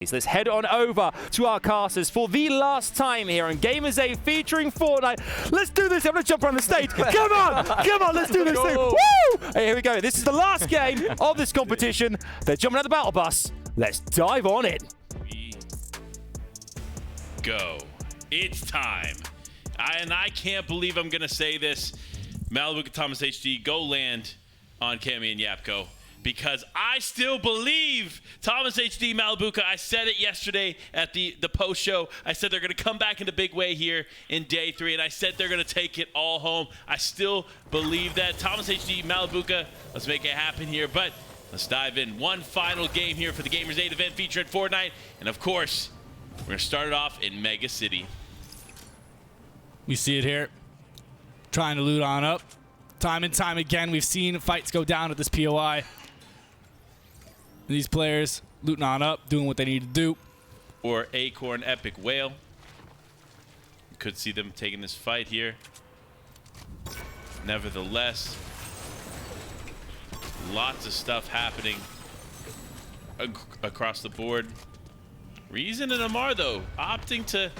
Let's head on over to our casters for the last time here on Gamers8 featuring Fortnite. Let's do this. I'm going to jump around the stage. Come on, let's do this thing. Woo! Hey, here we go. This is the last game of this competition. They're jumping out the battle bus. Let's dive on it. We go. It's time. I can't believe I'm going to say this. Malibuka Thomas HD, go land on Cammy and Yapko. Because I still believe Thomas HD Malibuka. I said it yesterday at the post show. I said they're going to come back in a big way here in day 3, and I said they're going to take it all home. I still believe that. Thomas HD Malibuka, let's make it happen here. But let's dive in. One final game here for the Gamers8 event featuring Fortnite. And of course, we're going to start it off in Mega City. We see it here. Trying to loot on up. Time and time again, we've seen fights go down at this POI. These players looting on up, doing what they need to do. Or Acorn Epic Whale. Could see them taking this fight here. Nevertheless, lots of stuff happening across the board. Reason and Amar, though, opting to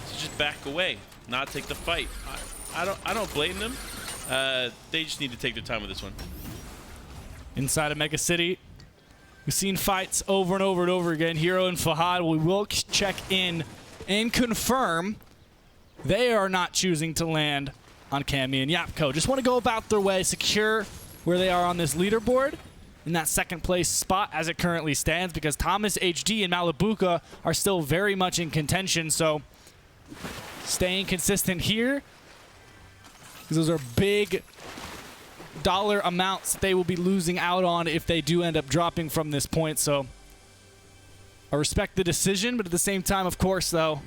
just back away, not take the fight. I don't blame them. They just need to take their time with this one. Inside of Mega City, we've seen fights over and over and over again. Hero and Fahad, we will check in and confirm they are not choosing to land on Cammy and Yapko. Just want to go about their way, secure where they are on this leaderboard in that second place spot as it currently stands, because Thomas HD and Malibuka are still very much in contention. So staying consistent here, because those are big dollar amounts they will be losing out on if they do end up dropping from this point. So I respect the decision, but at the same time, of course, though,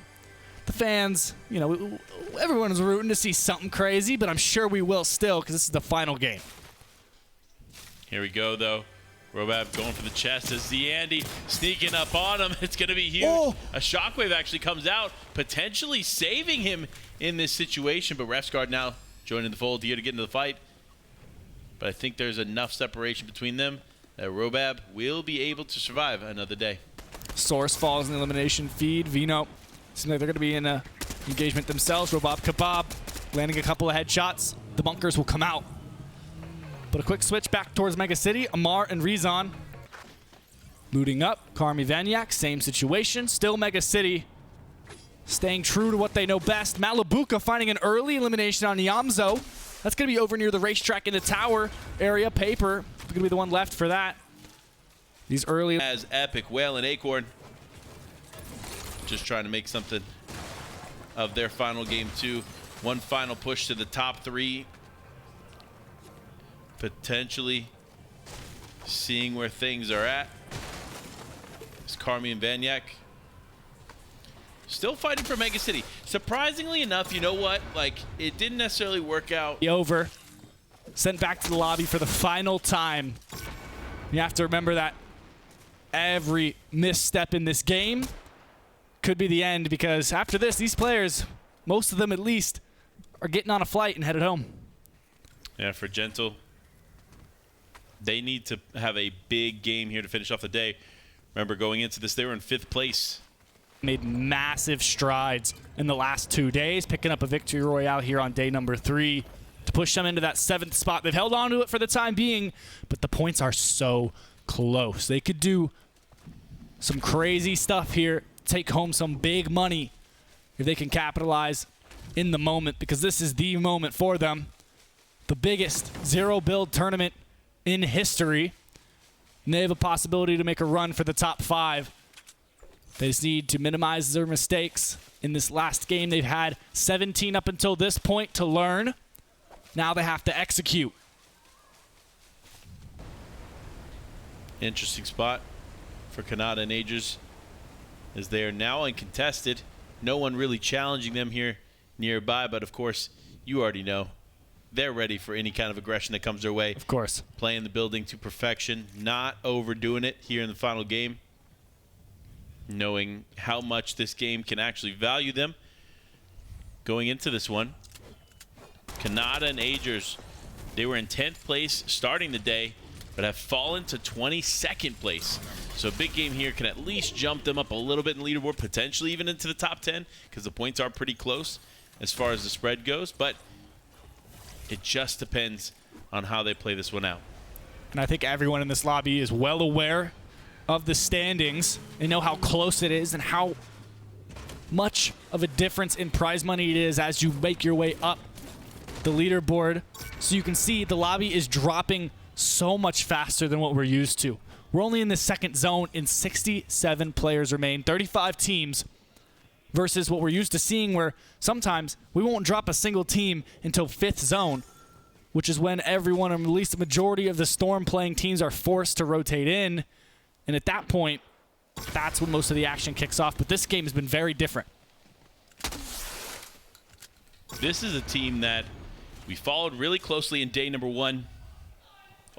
the fans, you know, everyone is rooting to see something crazy, but I'm sure we will still, because this is the final game. Here we go, though. Robab going for the chest as the Andy sneaking up on him. It's going to be huge. Oh. A shockwave actually comes out, potentially saving him in this situation, but Refsguard now joining the fold here to get into the fight. But I think there's enough separation between them that Robab will be able to survive another day. Source falls in the elimination feed. Vino seems like they're going to be in an engagement themselves. Robab Kebab landing a couple of headshots. The bunkers will come out. But a quick switch back towards Mega City. Amar and Rezon looting up. Carmi Vanyak, same situation. Still Mega City staying true to what they know best. Malibuka finding an early elimination on Yamzo. That's going to be over near the racetrack in the tower area. Paper going to be the one left for that. These early... As Epic Whale and Acorn just trying to make something of their final game 2. One final push to the top 3. Potentially seeing where things are at. It's Carmi and Vanyak still fighting for Mega City. Surprisingly enough, you know what? Like, it didn't necessarily work out. Over. Sent back to the lobby for the final time. You have to remember that every misstep in this game could be the end, because after this, these players, most of them at least, are getting on a flight and headed home. Yeah, for Gentle, they need to have a big game here to finish off the day. Remember, going into this, they were in 5th place. Made massive strides in the last 2 days, picking up a victory royale here on day number 3 to push them into that 7th spot. They've held on to it for the time being, but the points are so close. They could do some crazy stuff here, take home some big money if they can capitalize in the moment, because this is the moment for them. The biggest zero-build tournament in history, and they have a possibility to make a run for the top 5. They just need to minimize their mistakes. In this last game, they've had 17 up until this point to learn. Now they have to execute. Interesting spot for Kanata and Agers, as they are now uncontested. No one really challenging them here nearby, but of course, you already know. They're ready for any kind of aggression that comes their way. Of course. Playing the building to perfection, not overdoing it here in the final game. Knowing how much this game can actually value them going into this one. Kanata and Agers, they were in 10th place starting the day, but have fallen to 22nd place. So a big game here can at least jump them up a little bit in the leaderboard, potentially even into the top 10, because the points are pretty close as far as the spread goes. But it just depends on how they play this one out. And I think everyone in this lobby is well aware of the standings. They know how close it is and how much of a difference in prize money it is as you make your way up the leaderboard. So you can see the lobby is dropping so much faster than what we're used to. We're only in the second zone and 67 players remain, 35 teams, versus what we're used to seeing where sometimes we won't drop a single team until 5th zone, which is when everyone, or at least the majority of the Storm playing teams, are forced to rotate in. And at that point, that's when most of the action kicks off. But this game has been very different. This is a team that we followed really closely in day number 1.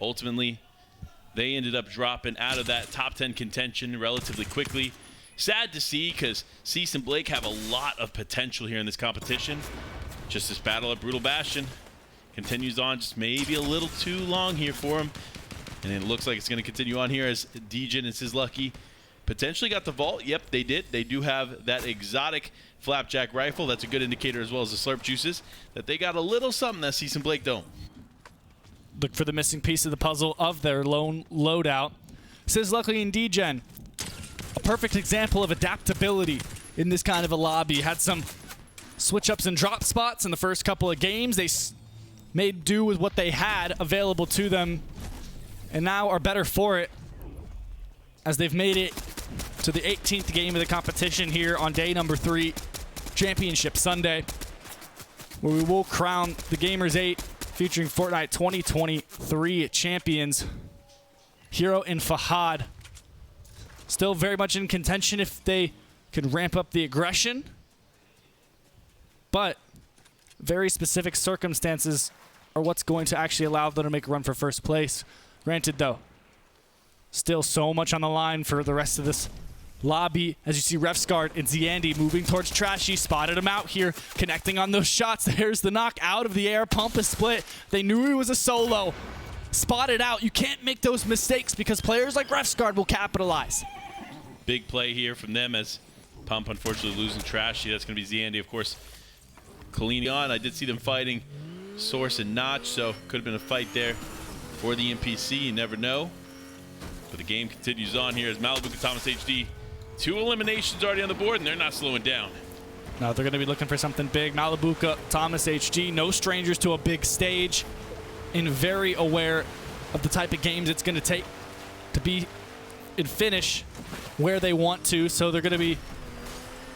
Ultimately, they ended up dropping out of that top 10 contention relatively quickly. Sad to see, because Cease and Blake have a lot of potential here in this competition. Just this battle at Brutal Bastion continues on, just maybe a little too long here for him. And it looks like it's going to continue on here as Djinn and Sizlucky potentially got the vault. Yep, they did. They do have that exotic flapjack rifle. That's a good indicator, as well as the slurp juices, that they got a little something that Cease and Blake don't. Look for the missing piece of the puzzle of their lone loadout. Sizlucky and Djinn, a perfect example of adaptability in this kind of a lobby. Had some switch-ups and drop spots in the first couple of games. They made do with what they had available to them, and now are better for it as they've made it to the 18th game of the competition here on day number 3, Championship Sunday, where we will crown the Gamers8 featuring Fortnite 2023 champions. Hero and Fahad still very much in contention if they can ramp up the aggression, but very specific circumstances are what's going to actually allow them to make a run for first place. Granted, though, still so much on the line for the rest of this lobby. As you see Refsguard and Ziandi moving towards Trashy, spotted him out here, connecting on those shots. There's the knock out of the air. Pump is split. They knew he was a solo. Spotted out. You can't make those mistakes because players like Refsguard will capitalize. Big play here from them as Pump unfortunately losing Trashy. That's going to be Ziandi, of course. Kalini on. I did see them fighting Source and Notch, so could have been a fight there for the NPC. You never know. But the game continues on here as Malibu and Thomas HD. 2 eliminations already on the board, and they're not slowing down. Now they're going to be looking for something big. Malibuka, Thomas HG, no strangers to a big stage, and very aware of the type of games it's going to take to be and finish where they want to. So they're going to be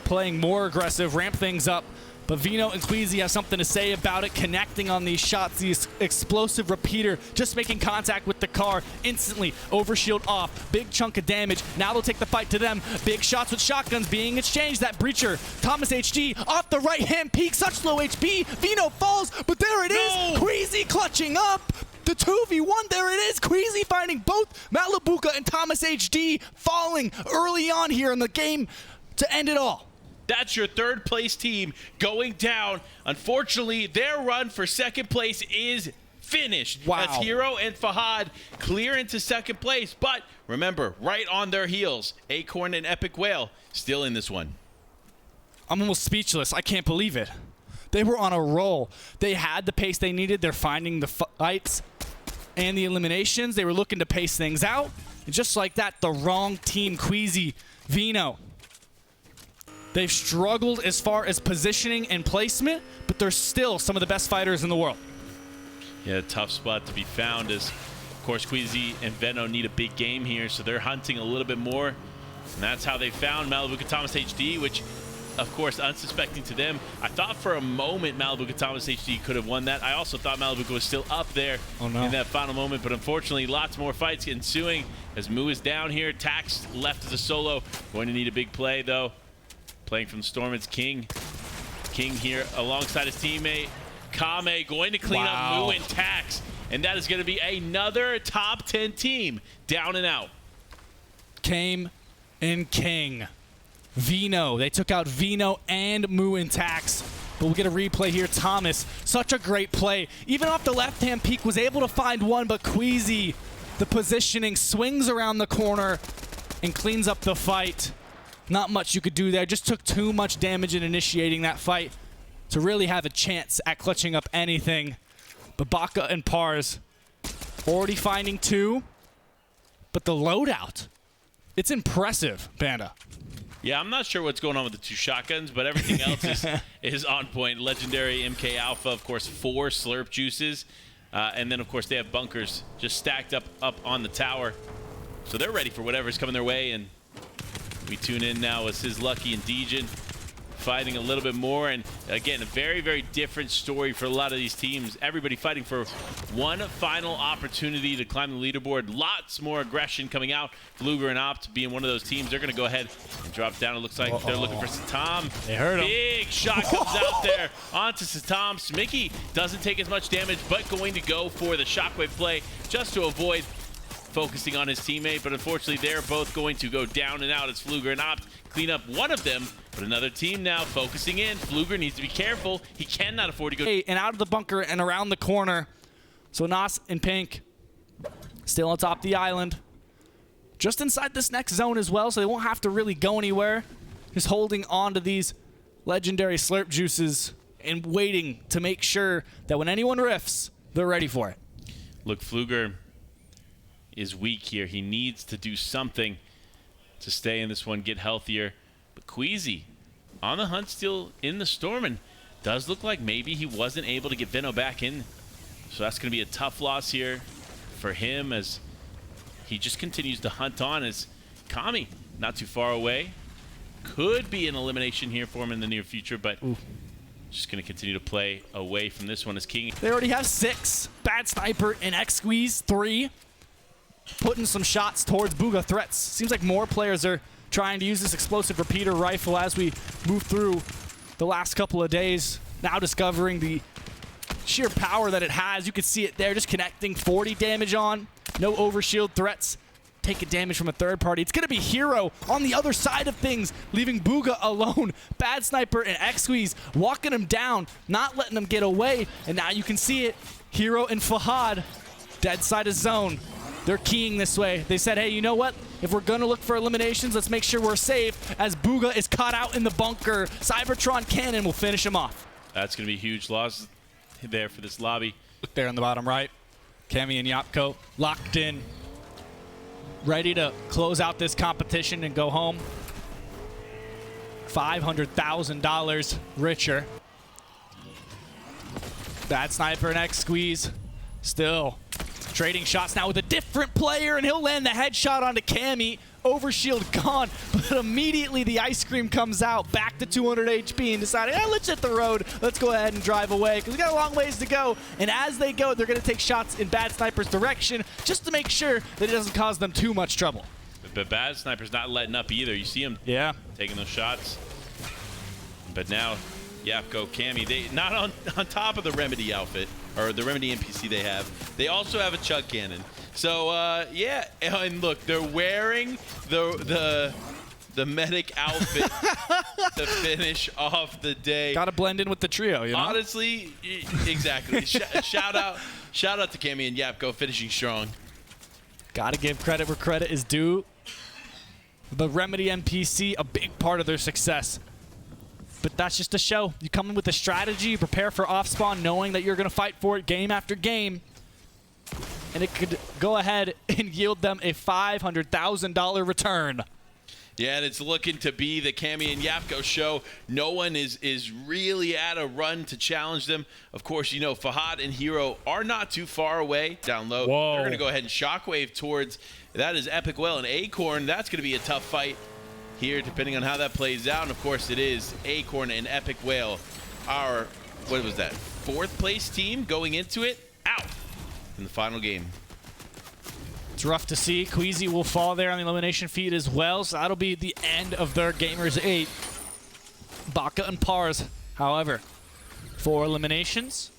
playing more aggressive, ramp things up. But Vino and Queasy have something to say about it, connecting on these shots. The explosive repeater just making contact with the car instantly. Overshield off. Big chunk of damage. Now they'll take the fight to them. Big shots with shotguns being exchanged. That breacher, Thomas HD, off the right-hand peak. Such low HP. Vino falls, but there it is. Queasy clutching up. The 2v1, there it is. Queasy finding both Malibuka and Thomas HD falling early on here in the game to end it all. That's your 3rd place team going down. Unfortunately, their run for 2nd place is finished. Wow. That's Hero and Fahad clear into 2nd place. But remember, right on their heels, Acorn and Epic Whale still in this one. I'm almost speechless. I can't believe it. They were on a roll. They had the pace they needed. They're finding the fights and the eliminations. They were looking to pace things out. And just like that, the wrong team, Queasy, Vino. They've struggled as far as positioning and placement, but they're still some of the best fighters in the world. Yeah, tough spot to be found as, of course, Queasy and Veno need a big game here, so they're hunting a little bit more. And that's how they found Malibu and Thomas HD, which, of course, unsuspecting to them. I thought for a moment Malibu and Thomas HD could have won that. I also thought Malibu was still up there in that final moment, but unfortunately, lots more fights ensuing as Moo is down here. Tax left as a solo. Going to need a big play, though. Playing from the Storm, it's King. King here alongside his teammate, Kame, going to clean up Moo and Tax. And that is going to be another top 10 team down and out. Kame and King. Vino. They took out Vino and Moo and Tax. But we'll get a replay here. Thomas, such a great play. Even off the left-hand peak, was able to find one, but Queasy, the positioning, swings around the corner and cleans up the fight. Not much you could do there. Just took too much damage in initiating that fight to really have a chance at clutching up anything. But Baka and Pars already finding 2. But the loadout, it's impressive, Panda. Yeah, I'm not sure what's going on with the 2 shotguns, but everything else is on point. Legendary MK Alpha, of course, 4 slurp juices. And then, of course, they have bunkers just stacked up on the tower. So they're ready for whatever's coming their way. And we tune in now with Lucky and Dejin fighting a little bit more. And, again, a very, very different story for a lot of these teams. Everybody fighting for one final opportunity to climb the leaderboard. Lots more aggression coming out. Fluger and Opt being one of those teams. They're going to go ahead and drop down. It looks like they're looking for Satam. They heard him. Big shot comes out there onto Satam. Smicky doesn't take as much damage, but going to go for the shockwave play just to avoid focusing on his teammate. But unfortunately, they're both going to go down and out as Fluger and Opt clean up one of them. But another team now focusing in. Fluger needs to be careful. He cannot afford to go. And out of the bunker and around the corner. So Nas and Pink still on top of the island. Just inside this next zone as well, so they won't have to really go anywhere. Just holding on to these legendary slurp juices and waiting to make sure that when anyone riffs, they're ready for it. Look, Fluger is weak here. He needs to do something to stay in this one, get healthier. But Queasy on the hunt still in the storm, and does look like maybe he wasn't able to get Veno back in. So that's going to be a tough loss here for him as he just continues to hunt on as Kami not too far away. Could be an elimination here for him in the near future, but just going to continue to play away from this one as King. They already have 6. Bad Sniper and X-Squeeze 3. Putting some shots towards Booga threats. Seems like more players are trying to use this explosive repeater rifle as we move through the last couple of days. Now discovering the sheer power that it has. You can see it there, just connecting 40 damage on. No overshield threats. Taking damage from a third party. It's going to be Hero on the other side of things, leaving Booga alone. Bad Sniper and X-Squeeze walking him down, not letting him get away. And now you can see it. Hero and Fahad, dead side of zone. They're keying this way. They said, hey, you know what? If we're going to look for eliminations, let's make sure we're safe as Booga is caught out in the bunker. Cybertron Cannon will finish him off. That's going to be a huge loss there for this lobby. Look there on the bottom right. Cammy and Yapko locked in, ready to close out this competition and go home. $500,000 richer. Bad Sniper and X-Squeeze still trading shots now with a different player, and he'll land the headshot onto Cammy. Overshield gone, but immediately the ice cream comes out, back to 200 HP, and deciding, let's hit the road. Let's go ahead and drive away, because we got a long ways to go. And as they go, they're going to take shots in Bad Sniper's direction, just to make sure that it doesn't cause them too much trouble. But Bad Sniper's not letting up either. You see him taking those shots. But now, Yapko, Cammy, they not on top of the Remedy outfit, or the Remedy NPC they have. They also have a chug cannon. So, yeah, and look, they're wearing the medic outfit to finish off the day. Gotta blend in with the trio, you know? Honestly, exactly. Shout out to Cammy and Yapko finishing strong. Gotta give credit where credit is due. The Remedy NPC, a big part of their success. But that's just a show. You come in with a strategy, you prepare for off-spawn, knowing that you're going to fight for it game after game. And it could go ahead and yield them a $500,000 return. Yeah, and it's looking to be the Cammy and Yapko show. No one is really at a run to challenge them. Of course, you know, Fahad and Hero are not too far away down low. Whoa. They're going to go ahead and shockwave towards, that is Epic Whale and Acorn. That's going to be a tough fight here, depending on how that plays out. And of course, it is Acorn and Epic Whale, our, what was that, 4th place team going into it, out in the final game. It's rough to see. Queasy will fall there on the elimination feed as well, so that'll be the end of their Gamers8. Baka and Pars, however, 4 eliminations.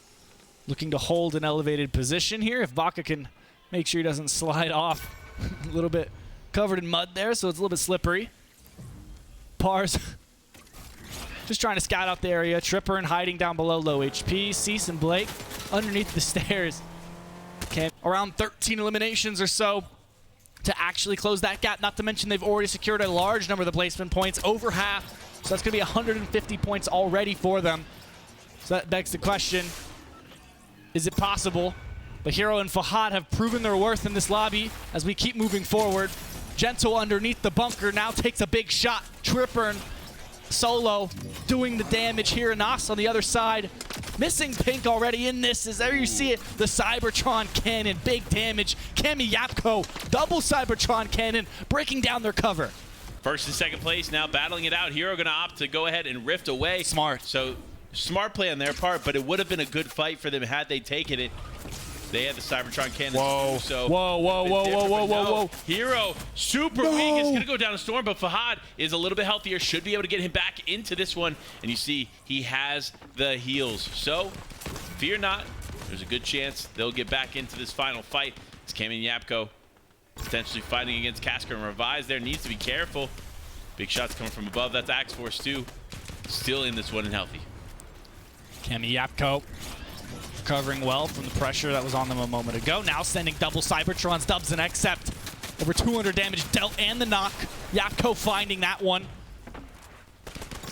Looking to hold an elevated position here. If Baka can make sure he doesn't slide off. A little bit covered in mud there, so it's a little bit slippery. Pars just trying to scout out the area. Tripper and hiding down below low HP. Cease and Blake underneath the stairs. Around 13 eliminations or so to actually close that gap. Not to mention they've already secured a large number of the placement points, over half. So that's going to be 150 points already for them. So that begs the question, is it possible? But Hero and Fahad have proven their worth in this lobby as we keep moving forward. Gentle underneath the bunker now takes a big shot. Tripper and Solo doing the damage here. Nas on the other side. Missing Pink already in this. As there you see it, the Cybertron cannon, big damage. Cami Yapko, double Cybertron cannon, breaking down their cover. First and second place now battling it out. Hero gonna opt to go ahead and rift away. Smart. So smart play on their part, but it would have been a good fight for them had they taken it. They had the Cybertron cannon. Whoa. So Whoa. Hero, super weak. It's going to go down a storm, but Fahad is a little bit healthier. Should be able to get him back into this one. And you see, he has the heals. So, fear not. There's a good chance they'll get back into this final fight. It's Cami and Yapko potentially fighting against Casca and Revise there. Needs to be careful. Big shots coming from above. That's Axeforce too. Still in this one and healthy. Cami Yapko recovering well from the pressure that was on them a moment ago. Now sending double Cybertrons, dubs and accept. Over 200 damage dealt and the knock. Yapko finding that one.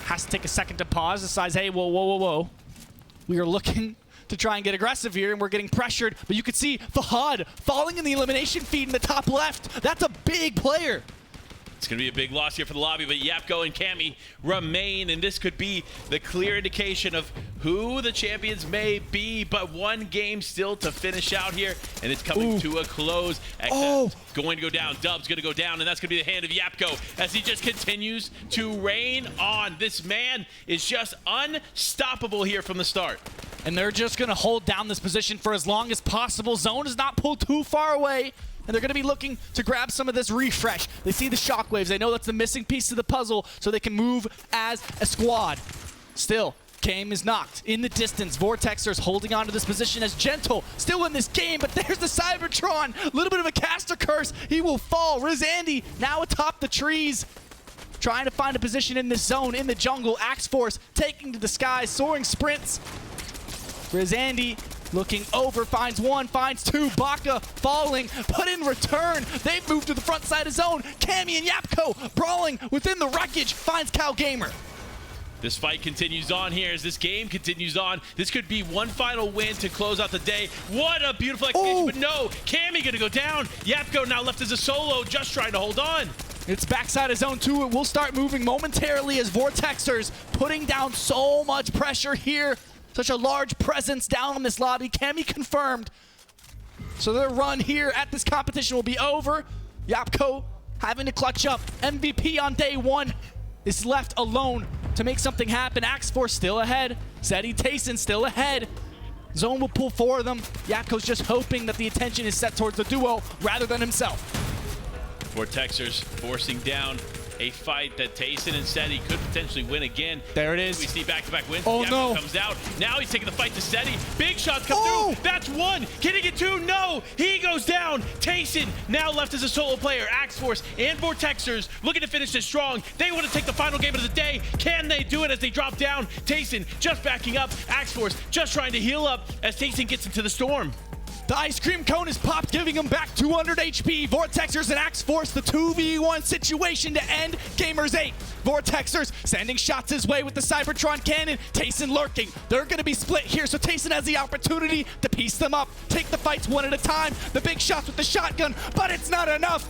Has to take a second to pause. Decides, hey, whoa. We are looking to try and get aggressive here, and we're getting pressured. But you can see Fahad falling in the elimination feed in the top left. That's a big player. It's going to be a big loss here for the lobby, but Yapko and Cami remain, and this could be the clear indication of who the champions may be, but one game still to finish out here, and it's coming to a close. Going to go down. Dub's going to go down, and that's going to be the hand of Yapko as he just continues to rain on. This man is just unstoppable here from the start. And they're just going to hold down this position for as long as possible. Zone is not pulled too far away. And they're going to be looking to grab some of this refresh. They see the shockwaves. They know that's the missing piece of the puzzle, so they can move as a squad. Still, game is knocked in the distance. Vortexers holding on to this position as Gentle still in this game, but there's the Cybertron. A little bit of a caster curse. He will fall. Rizandi now atop the trees, trying to find a position in this zone, in the jungle. Axeforce taking to the skies, soaring sprints. Rizandi looking over, finds one, finds two. Baka falling, but in return, they've moved to the front side of zone. Cami and Yapko brawling within the wreckage, finds Cal Gamer. This fight continues on here as this game continues on. This could be one final win to close out the day. What a beautiful execution, but no, Cami gonna go down. Yapko now left as a solo, just trying to hold on. It's backside of zone 2. It will start moving momentarily as Vortexers putting down so much pressure here. Such a large presence down on this lobby. Cami confirmed. So their run here at this competition will be over. Yapko having to clutch up. MVP on day 1 is left alone to make something happen. Axeforce still ahead. Zeddy Tayson still ahead. Zone will pull for them. Yapko's just hoping that the attention is set towards the duo rather than himself. Vortexers forcing down a fight that Tayson and Seti could potentially win again. There it is. We see back-to-back wins. Oh, no. Comes out. Now he's taking the fight to Seti. Big shots come through. That's one. Can he get two? No. He goes down. Tayson now left as a solo player. Axeforce and Vortexers looking to finish this strong. They want to take the final game of the day. Can they do it as they drop down? Tayson just backing up. Axeforce just trying to heal up as Tayson gets into the storm. The ice cream cone is popped, giving him back 200 HP. Vortexers and Axeforce, the 2v1 situation to end Gamers8. Vortexers sending shots his way with the Cybertron cannon. Tayson lurking. They're going to be split here, so Tayson has the opportunity to piece them up. Take the fights one at a time. The big shots with the shotgun, but it's not enough.